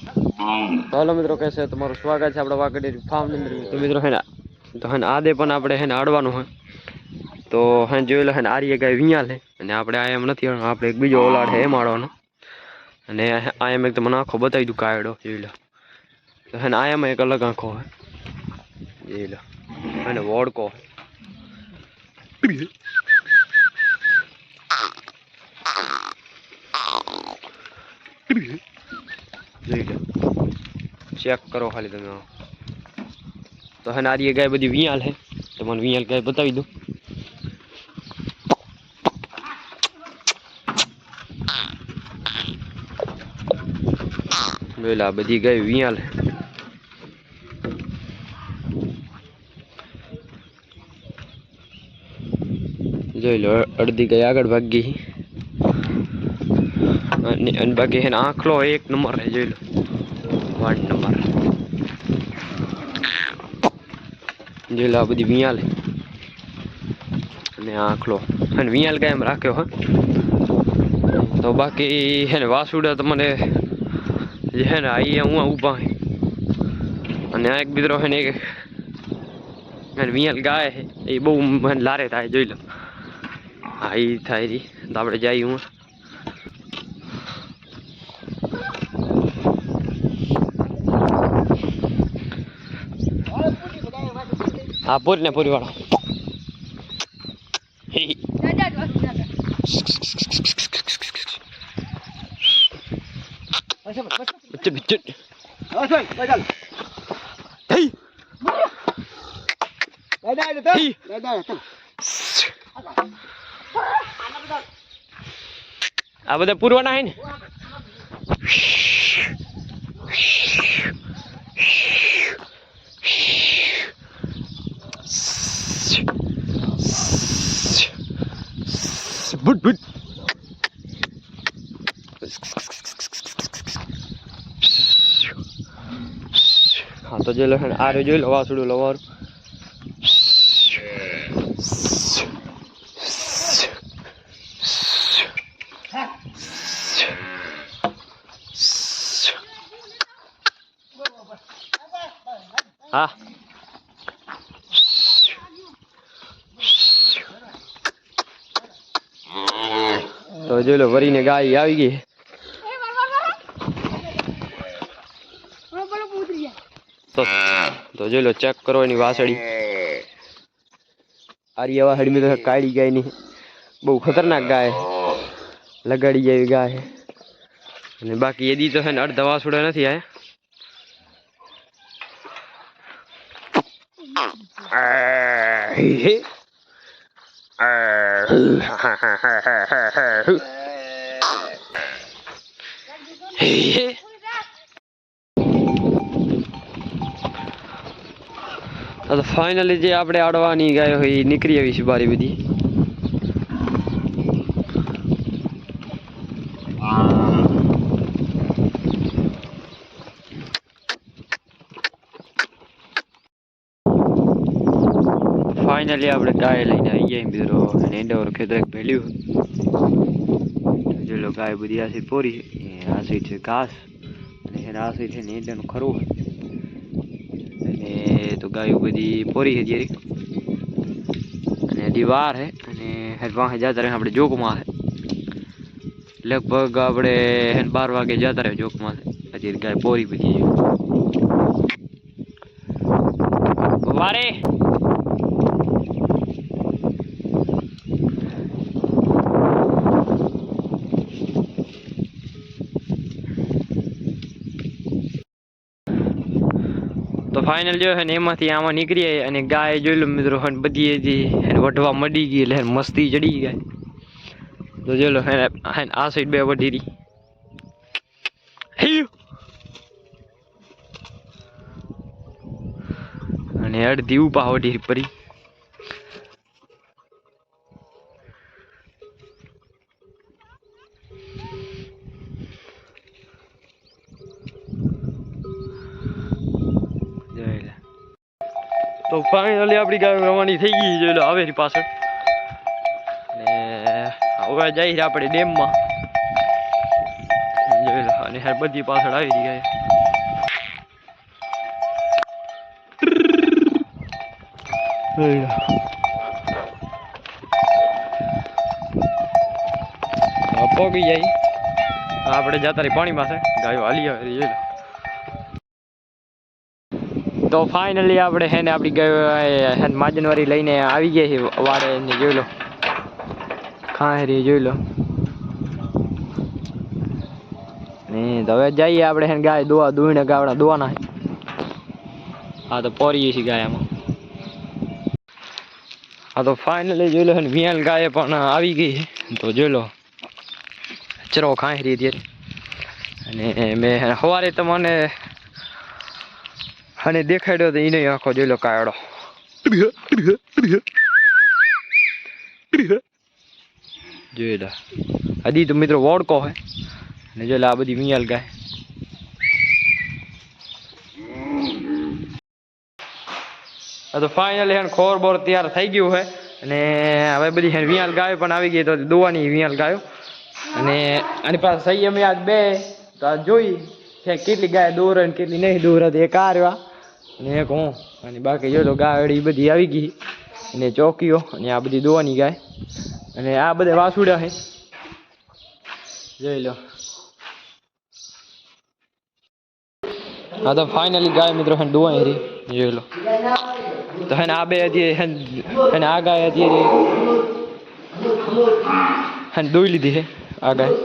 तो हेलो मित्रों, कैसे है तुम्हारा स्वागत है अपना वाकडी फार्म ની અંદર। तो मित्रों है ना, तो है आदे पण આપણે है આડવાનું હોય તો હે જોઈ લો હે આરીએ ગાય વિયાલ હે અને આપણે આ એમ નથી, આપણે એક બીજો ઓલાડ હે એમ આડવાનો અને આ એમ એક તમને આખો બતાવી દઉં કાયડો જોઈ લો। તો હે આ એમ એક અલગ આંખો હે જોઈ લો અને વોડકો જોઈ લો, चेक करो खाली તમે। तो है आरी गाय बड़ी वियाल है, तो मैं वियाल गाय बतावी दूँ। जोला बड़ी गाय वियाल है, जो लो अर्धी गाय आगळ भाग गई અને બાકી है आंखलो एक नंबर है, जो लो 1 नंबर। जो लो बड़ी वियाल है અને આંખલો અને વિયાલ ગાય એમ રાખ્યો હ। તો બાકી હે ને વાસુડા તમને જે હે ને આઈ હું ઊભા હે અને આ એક બીજો હે ને અને વિયાલ ગાય હે એ બહુ મને લારે થાય જોઈ લો। હા ઈ થાય રી તો આપણે જઈ હું આ પૂરી ને પૂરી વાળો बच्चे बच्चे आ बधा पूरवाना है ने बुट बुट। हाँ तो जो लो आ रो जो लो वासुडू लवार हाँ तो जो लो वरी ने गाय आई गई तो जो लो चेक करो एनी वासड़ी आरी वासड़ी में तो काड़ी गाय नहीं, बहु खतरनाक गाय लगाड़ी जाए गाय है। અને બાકી એદી તો છે ને અડધા વાસુડા નથી આયા। तो फाइनली जे આપણે આડવાની ગાય હોય નીકળી આવી છે બારી બધી। फाइनली આપણે ગાય લઈને આવી ગયા મિત્રો અને એંડોર ખેતર ભેલ્યું જો લો ગાય બધી આ સાઈડ પોરી આ સાઈડ છે ઘાસ અને આ સાઈડ છે એંડાનું ખરું અને તો ગાયો બધી પોરી છે જેરી અને દીવાર है અને વાહે જતા રહે આપણે જોકમાં है लगभग આપણે 12 વાગે જતા રહે જોકમાં હજી ગાય પોરી બધી વારે। तो फाइनल जो है एमांथी आमा निकली अने गाय जोई लो मित्रों हन बधी थी वढवा मडी गई એટલે मस्ती चढ़ी गई। तो जो लो है आ साइड बे वढी रही अने अर्धी उपा वढी परी। तो फाइनली अपनी गाय रवानी थी गई जो लो आवे पाछळ ने હવે જઈ આપણે ડેમ માં। અને હે બધી પાછળ આવી રહી ગાય પોગી જાય આપણે જતા રહી પાણી પાસે ગાયો હાલી આવે જોઈ લો તો ફાઇનલી આપણે હે ને આપણી ગાયો માજનવારી લઈને આવી ગયા છે વાડે ને જોઈ લો ખાહરી જોઈ લો ને હવે જઈએ આપણે હે ગાય દોવા દોઈને ગાવડા દોવાના હા તો પોરીએ છીએ ગાયમાં હા તો ફાઇનલી જોઈ લો ને વિયાલ ગાય પણ આવી ગઈ તો જોઈ લો ચરો ખાહરી અત્યારે અને મેં સવારે તમને અને દેખાડ્યો તો એને આખો જોઈ લો કાયડો જોઈ લો હજી તો મિત્રો વોડકો હોય ને જોઈ લો આ બધી મિયાલ ગાય તો ફાઇનલી હેન ખોર બોર તૈયાર થઈ ગયું છે અને હવે બધી હેન વિયાલ ગાયો પણ આવી ગઈ તો દોવાની વિયાલ ગાયો અને આની પાસે સહી અમે આજ બે તો આ જોઈ કે કેટલી ગાય દોરે ને કેટલી નહીં દોરે તો એક આ રહ્યો અને એક હું અને બાકી જો તો ગાયડી બધી આવી ગઈ અને ચોકીઓ અને આ બધી દોવાની ગાય અને આ બધા વાસુડા છે જોઈ લો હા તો ફાઇનલી ગાય મિત્રો હે દોવાઈ રહી જોઈ લો તો હે આ બે હતી હે આ ગાય હતી હે દોઈ લીધી છે આ ગાય